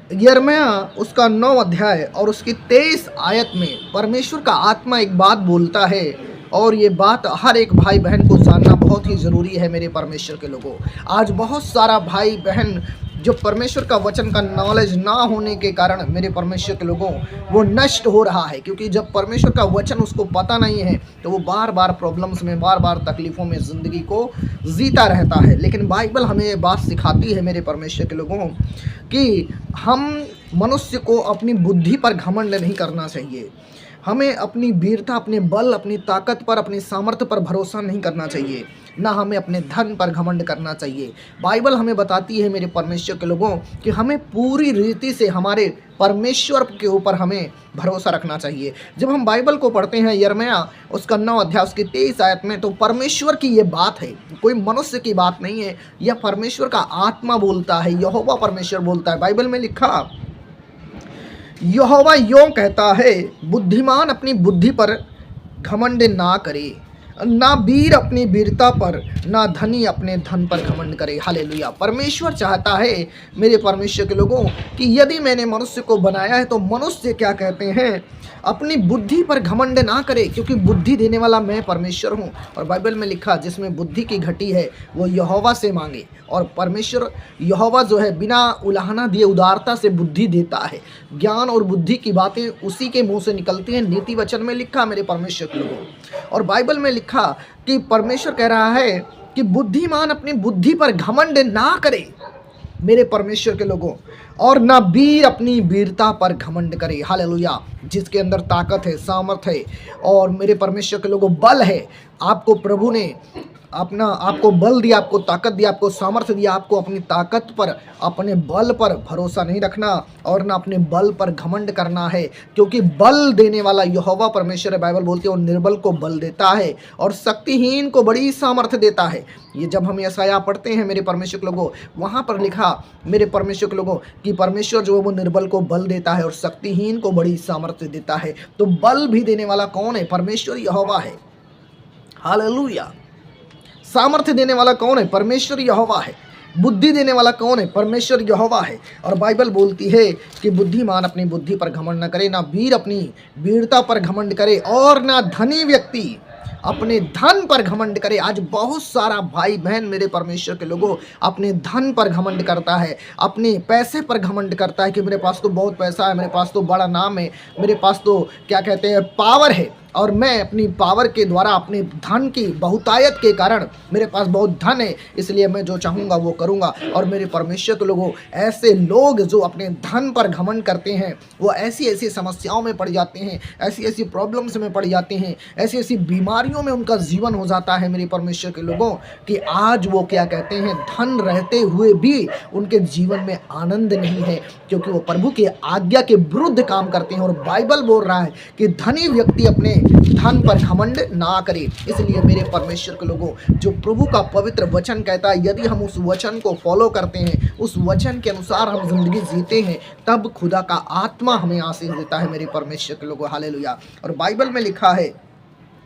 यिर्मयाह उसका 9 अध्याय और उसकी 23 आयत में परमेश्वर का आत्मा एक बात बोलता है, और ये बात हर एक भाई बहन को जानना बहुत ही ज़रूरी है मेरे परमेश्वर के लोगों। आज बहुत सारा भाई बहन जो परमेश्वर का वचन का नॉलेज ना होने के कारण मेरे परमेश्वर के लोगों वो नष्ट हो रहा है, क्योंकि जब परमेश्वर का वचन उसको पता नहीं है तो वो बार बार प्रॉब्लम्स में, बार बार तकलीफ़ों में ज़िंदगी को जीता रहता है। लेकिन बाइबल हमें ये बात सिखाती है मेरे परमेश्वर के लोगों कि हम मनुष्य को अपनी बुद्धि पर घमंड नहीं करना चाहिए। हमें अपनी वीरता, अपने बल, अपनी ताकत पर, अपनी सामर्थ्य पर भरोसा नहीं करना चाहिए, ना हमें अपने धन पर घमंड करना चाहिए। बाइबल हमें बताती है मेरे परमेश्वर के लोगों कि हमें पूरी रीति से हमारे परमेश्वर के ऊपर हमें भरोसा रखना चाहिए। जब हम बाइबल को पढ़ते हैं यिर्मयाह उसका 9 अध्याय उसकी 23 आयत में, तो परमेश्वर की ये बात है, कोई मनुष्य की बात नहीं है, यह परमेश्वर का आत्मा बोलता है, यहोवा परमेश्वर बोलता है। बाइबल में लिखा, यहोवा यों कहता है, बुद्धिमान अपनी बुद्धि पर घमंड ना करे, ना वीर अपनी वीरता पर, ना धनी अपने धन पर घमंड करे। हालेलुया। परमेश्वर चाहता है मेरे परमेश्वर के लोगों कि यदि मैंने मनुष्य को बनाया है तो मनुष्य क्या कहते हैं, अपनी बुद्धि पर घमंड ना करे, क्योंकि बुद्धि देने वाला मैं परमेश्वर हूँ। और बाइबल में लिखा, जिसमें बुद्धि की घटी है वो यहोवा से मांगे। और परमेश्वर यहोवा जो है बिना उलाहना दिए उदारता से बुद्धि देता है। ज्ञान और बुद्धि की बातें उसी के मुंह से निकलती हैं, नीति वचन में लिखा मेरे परमेश्वर के लोगों। और बाइबल में लिखा कि परमेश्वर कह रहा है कि बुद्धिमान अपनी बुद्धि पर घमंड ना करे मेरे परमेश्वर के लोगों, और ना वीर अपनी वीरता पर घमंड करे। हालेलुया। जिसके अंदर ताकत है, सामर्थ है और मेरे परमेश्वर के लोगों बल है, आपको प्रभु ने आपको बल दिया, आपको ताकत दिया, आपको सामर्थ्य दिया। आपको अपनी ताकत पर, अपने बल पर भरोसा नहीं रखना और ना अपने बल पर घमंड करना है, क्योंकि बल देने वाला यहोवा परमेश्वर है। बाइबल बोलती है वो निर्बल को बल देता है और शक्तिहीन को बड़ी सामर्थ्य देता है। ये जब हम यशायाह पढ़ते हैं मेरे परमेश्वर के लोगों, वहाँ पर लिखा मेरे परमेश्वर के लोगों कि परमेश्वर जो है वो निर्बल को बल देता है और शक्तिहीन को बड़ी सामर्थ्य देता है। तो बल भी देने वाला कौन है? परमेश्वर यहोवा है। हालेलुया। सामर्थ्य देने वाला कौन है? परमेश्वर यहोवा है। बुद्धि देने वाला कौन है? परमेश्वर यहोवा है। और बाइबल बोलती है कि बुद्धिमान अपनी बुद्धि पर घमंड न करे, ना वीर अपनी वीरता पर घमंड करे, और ना धनी व्यक्ति अपने धन पर घमंड करे। आज बहुत सारा भाई बहन मेरे परमेश्वर के लोगों अपने धन पर घमंड करता है, अपने पैसे पर घमंड करता है कि मेरे पास तो बहुत पैसा है, मेरे पास तो बड़ा नाम है, मेरे पास तो क्या कहते हैं पावर है, और मैं अपनी पावर के द्वारा, अपने धन की बहुतायत के कारण मेरे पास बहुत धन है, इसलिए मैं जो चाहूँगा वो करूँगा। और मेरे परमेश्वर के लोगों, ऐसे लोग जो अपने धन पर घमंड करते हैं वो ऐसी ऐसी समस्याओं में पड़ जाते हैं, ऐसी ऐसी प्रॉब्लम्स में पड़ जाते हैं, ऐसी ऐसी बीमारियों में उनका जीवन हो जाता है मेरे परमेश्वर के लोगों कि आज वो क्या कहते हैं, धन रहते हुए भी उनके जीवन में आनंद नहीं है, क्योंकि वो प्रभु की आज्ञा के विरुद्ध काम करते हैं। और बाइबल बोल रहा है कि धनी व्यक्ति अपने धन पर घमंड ना करे। इसलिए मेरे परमेश्वर के लोगों, जो प्रभु का पवित्र वचन कहता है, यदि हम उस वचन को फॉलो करते हैं, उस वचन के अनुसार हम जिंदगी जीते हैं, तब खुदा का आत्मा हमें आशीष देता है मेरे परमेश्वर के लोगों। हालेलुया। और बाइबल में लिखा है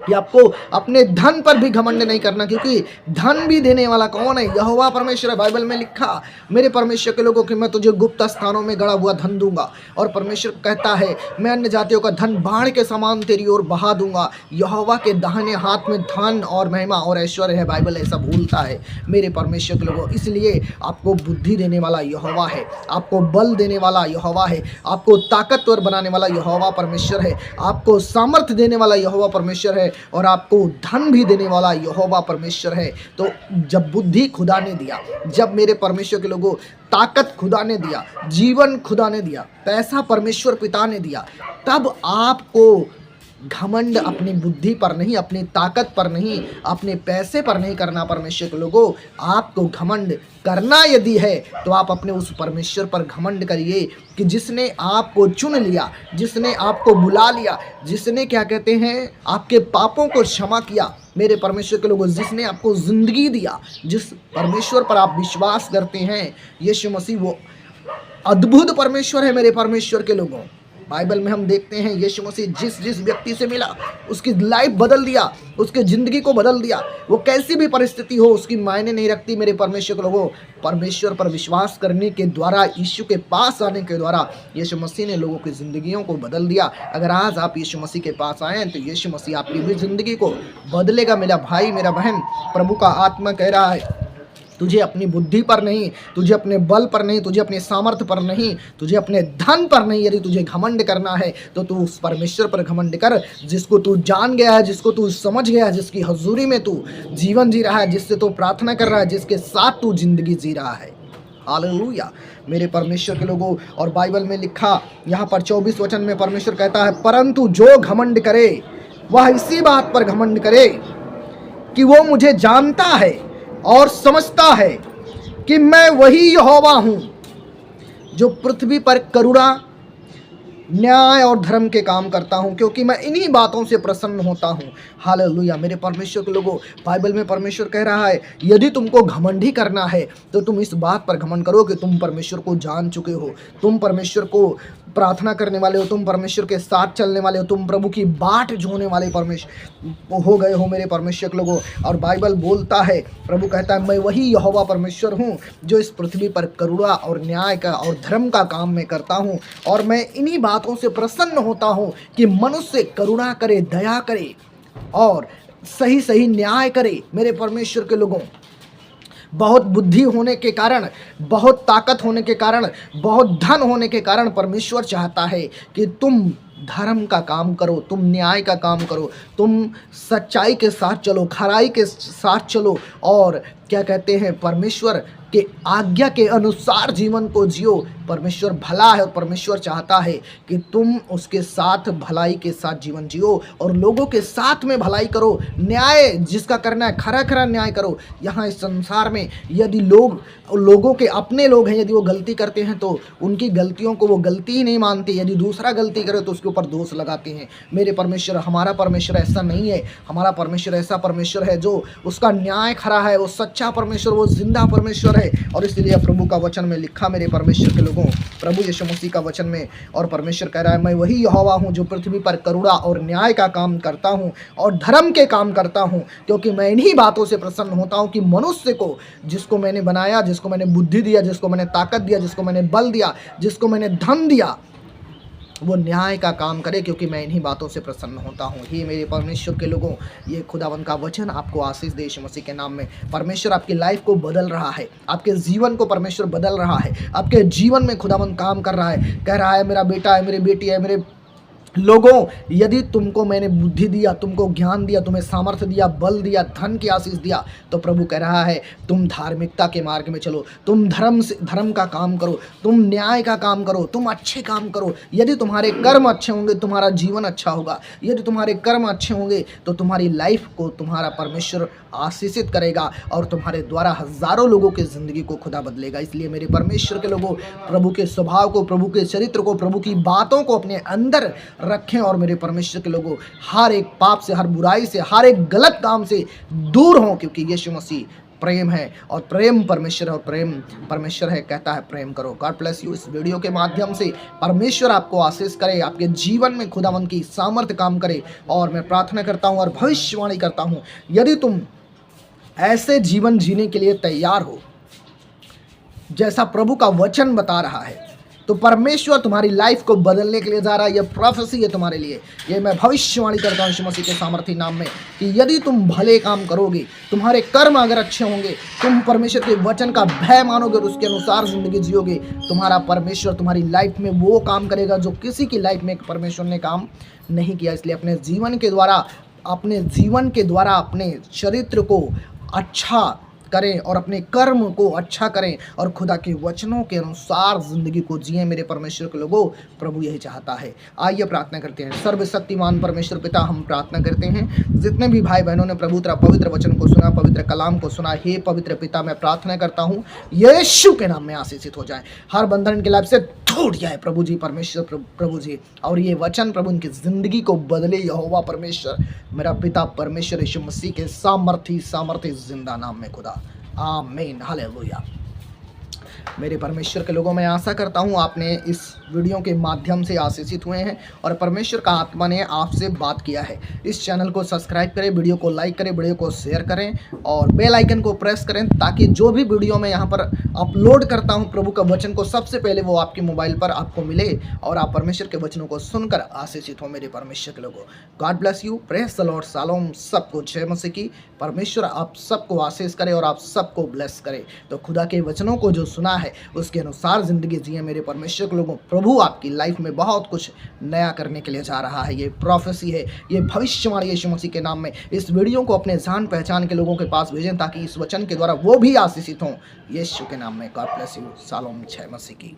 कि आपको अपने धन पर भी घमंड नहीं करना, क्योंकि धन भी देने वाला कौन है? यहोवा परमेश्वर है। बाइबल में लिखा मेरे परमेश्वर के लोगों कि मैं तुझे गुप्त स्थानों में गड़ा हुआ धन दूंगा। और परमेश्वर कहता है मैं अन्य जातियों का धन बाढ़ के समान तेरी ओर बहा दूंगा। यहोवा के दाहिने हाथ में धन और महिमा और ऐश्वर्य है। बाइबल ऐसा बोलता है मेरे परमेश्वर के लोगों। इसलिए आपको बुद्धि देने वाला यहोवा है, आपको बल देने वाला यहोवा है, आपको ताकतवर बनाने वाला यहोवा परमेश्वर है, आपको सामर्थ्य देने वाला यहोवा परमेश्वर है, और आपको धन भी देने वाला यहोवा परमेश्वर है। तो जब बुद्धि खुदा ने दिया, जब मेरे परमेश्वर के लोगों ताकत खुदा ने दिया, जीवन खुदा ने दिया, पैसा परमेश्वर पिता ने दिया, तब आपको घमंड अपनी बुद्धि पर नहीं, अपनी ताकत पर नहीं, अपने पैसे पर नहीं करना। परमेश्वर के लोगों, आपको घमंड करना यदि है तो आप अपने उस परमेश्वर पर घमंड करिए कि जिसने आपको चुन लिया, जिसने आपको बुला लिया, जिसने क्या कहते हैं आपके पापों को क्षमा किया मेरे परमेश्वर के लोगों, जिसने आपको जिंदगी दिया, जिस परमेश्वर पर आप विश्वास करते हैं, यीशु मसीह वो अद्भुत परमेश्वर है मेरे परमेश्वर के लोगों। बाइबल में हम देखते हैं यीशु मसीह जिस जिस व्यक्ति से मिला उसकी लाइफ बदल दिया, उसके ज़िंदगी को बदल दिया। वो कैसी भी परिस्थिति हो उसकी मायने नहीं रखती मेरे परमेश्वर के लोगों। परमेश्वर पर विश्वास करने के द्वारा, यीशु के पास आने के द्वारा यीशु मसीह ने लोगों की ज़िंदगियों को बदल दिया। अगर आज आप यीशु मसीह के पास आएँ तो यीशु मसीह आपकी भी ज़िंदगी को बदलेगा। मेरा भाई, मेरा बहन, प्रभु का आत्मा कह रहा है तुझे अपनी बुद्धि पर नहीं, तुझे अपने बल पर नहीं, तुझे अपने सामर्थ्य पर नहीं, तुझे अपने धन पर नहीं, यदि तुझे घमंड करना है तो तू उस परमेश्वर पर घमंड कर जिसको तू जान गया है, जिसको तू समझ गया है, जिसकी हजूरी में तू जीवन जी रहा है, जिससे तू प्रार्थना कर रहा है, जिसके साथ तू जिंदगी जी रहा है। हालेलुया मेरे परमेश्वर के लोगों। और बाइबल में लिखा यहाँ पर 24 वचन में परमेश्वर कहता है, परंतु जो घमंड करे वह इसी बात पर घमंड करे कि वो मुझे जानता है और समझता है कि मैं वही यहोवा हूं जो पृथ्वी पर करुणा, न्याय और धर्म के काम करता हूं, क्योंकि मैं इन्हीं बातों से प्रसन्न होता हूं। हालेलुया मेरे परमेश्वर के लोगों। बाइबल में परमेश्वर कह रहा है यदि तुमको घमंड ही करना है तो तुम इस बात पर घमंड करो कि तुम परमेश्वर को जान चुके हो, तुम परमेश्वर को प्रार्थना करने वाले हो, तुम परमेश्वर के साथ चलने वाले हो, तुम प्रभु की बाट जोने वाले परमेश्वर हो गए हो मेरे परमेश्वर के लोगों। और बाइबल बोलता है, प्रभु कहता है मैं वही यहोवा परमेश्वर हूँ जो इस पृथ्वी पर करुणा और न्याय का और धर्म का काम मैं करता हूँ। और मैं इन्हीं बातों से प्रसन्न होता हूँ कि मनुष्य करुणा करे, दया करे और सही सही न्याय करे मेरे परमेश्वर के लोगों। बहुत बुद्धि होने के कारण, बहुत ताकत होने के कारण, बहुत धन होने के कारण परमेश्वर चाहता है कि तुम धर्म का काम करो, तुम न्याय का काम करो, तुम सच्चाई के साथ चलो, खराई के साथ चलो और क्या कहते हैं परमेश्वर के आज्ञा के अनुसार जीवन को जियो। परमेश्वर भला है और परमेश्वर चाहता है कि तुम उसके साथ भलाई के साथ जीवन जियो और लोगों के साथ में भलाई करो, न्याय जिसका करना है खरा खरा न्याय करो। यहाँ इस संसार में यदि लोगों के अपने लोग हैं, यदि वो गलती करते हैं तो उनकी गलतियों को वो गलती ही नहीं मानते, यदि दूसरा गलती करे तो उसके ऊपर दोष लगाते हैं। मेरे परमेश्वर, हमारा परमेश्वर ऐसा नहीं है। हमारा परमेश्वर ऐसा परमेश्वर है जो उसका न्याय खरा है, वो सच्चा परमेश्वर, वो जिंदा परमेश्वर है। और इसलिए प्रभु का वचन में लिखा मेरे परमेश्वर के लोगों, प्रभु यीशु मसीह का वचन में, और परमेश्वर कह रहा है मैं वही यहोवा हूँ जो पृथ्वी पर करुणा और न्याय का काम करता हूँ और धर्म के काम करता हूँ, क्योंकि मैं इन्हीं बातों से प्रसन्न होता हूँ कि मनुष्य को, जिसको मैंने बनाया, जिसको मैंने बुद्धि दिया, जिसको मैंने ताकत दिया, जिसको मैंने बल दिया, जिसको मैंने धन दिया, वो न्याय का काम करे, क्योंकि मैं इन्हीं बातों से प्रसन्न होता हूँ। ही मेरे परमेश्वर के लोगों, ये खुदावन का वचन आपको आशीष दे यीशु मसीह के नाम में। परमेश्वर आपकी लाइफ को बदल रहा है, आपके जीवन को परमेश्वर बदल रहा है, आपके जीवन में खुदावन काम कर रहा है। कह रहा है मेरा बेटा है, मेरी बेटी है, मेरे लोगों, यदि तुमको मैंने बुद्धि दिया, तुमको ज्ञान दिया, तुम्हें सामर्थ्य दिया, बल दिया, धन की आशीष दिया, तो प्रभु कह रहा है तुम धार्मिकता के मार्ग में चलो, तुम धर्म का काम करो, तुम न्याय का काम करो, तुम अच्छे काम करो। यदि तुम्हारे कर्म अच्छे होंगे तुम्हारा जीवन अच्छा होगा। यदि तुम्हारे कर्म अच्छे होंगे तो तुम्हारी लाइफ को तुम्हारा परमेश्वर आशीषित करेगा और तुम्हारे द्वारा हजारों लोगों की ज़िंदगी को खुदा बदलेगा। इसलिए मेरे परमेश्वर के लोगों, प्रभु के स्वभाव को, प्रभु के चरित्र को, प्रभु की बातों को अपने अंदर रखें और मेरे परमेश्वर के लोगों हर एक पाप से, हर बुराई से, हर एक गलत काम से दूर हों, क्योंकि यीशु मसीह प्रेम है और प्रेम परमेश्वर है और प्रेम परमेश्वर है, कहता है प्रेम करो। God bless you. इस वीडियो के माध्यम से परमेश्वर आपको आशीष करे, आपके जीवन में खुदावन की सामर्थ्य काम करे। और मैं प्रार्थना करता हूँ और भविष्यवाणी करता हूँ, यदि तुम ऐसे जीवन जीने के लिए तैयार हो जैसा प्रभु का वचन बता रहा है, तो परमेश्वर तुम्हारी लाइफ को बदलने के लिए जा रहा है। यह प्रोफेसी है तुम्हारे लिए। ये मैं भविष्यवाणी करता हूँ यीशु मसीह के सामर्थ्य नाम में कि यदि तुम भले काम करोगे, तुम्हारे कर्म अगर अच्छे होंगे, तुम परमेश्वर के वचन का भय मानोगे और उसके अनुसार जिंदगी जियोगे, तुम्हारा परमेश्वर तुम्हारी लाइफ में वो काम करेगा जो किसी की लाइफ में परमेश्वर ने काम नहीं किया। इसलिए अपने जीवन के द्वारा अपने चरित्र को अच्छा करें और अपने कर्म को अच्छा करें और खुदा के वचनों के अनुसार जिंदगी को जिए। मेरे परमेश्वर के लोगों, प्रभु यही चाहता है। आइए प्रार्थना करते हैं। सर्वशक्तिमान परमेश्वर पिता, हम प्रार्थना करते हैं जितने भी भाई बहनों ने प्रभु तेरा पवित्र वचन को सुना, पवित्र कलाम को सुना, हे पवित्र पिता, मैं प्रार्थना करता हूँ यीशु के नाम में आशीषित हो जाए, हर बंधन के लाइफ से छूट जाए प्रभु जी, परमेश्वर प्रभु जी, और ये वचन प्रभु उनकी जिंदगी को बदले। यहोवा परमेश्वर, मेरा पिता परमेश्वर यीशु मसीह के सामर्थी जिंदा नाम में खुदा, आमीन, हालेलुया। मेरे परमेश्वर के लोगों, मैं आशा करता हूँ आपने इस वीडियो के माध्यम से आशीषित हुए हैं और परमेश्वर का आत्मा ने आपसे बात किया है। इस चैनल को सब्सक्राइब करें, वीडियो को लाइक करें, वीडियो को शेयर करें और बेल आइकन को प्रेस करें ताकि जो भी वीडियो मैं यहाँ पर अपलोड करता हूँ प्रभु का वचन को सबसे पहले वो आपके मोबाइल पर आपको मिले और आप परमेश्वर के वचनों को सुनकर आशीषित हो। मेरे परमेश्वर के लोगों, God bless you, praise the Lord, shalom. सबको जय मसीह की। परमेश्वर आप सबको आशीष करे और आप सबको ब्लेस करे। तो खुदा के वचनों को जो सुना है उसके अनुसार जिंदगी जिए मेरे परमेश्वर के लोगों। प्रभु आपकी लाइफ में बहुत कुछ नया करने के लिए जा रहा है। ये प्रोफेसी है, ये भविष्यवाणी यीशु मसीह के नाम में। इस वीडियो को अपने जान पहचान के लोगों के पास भेजें ताकि इस वचन के द्वारा वो भी आशीषित हों। यीशु के नाम में। God bless you, shalom. जय मसीह की।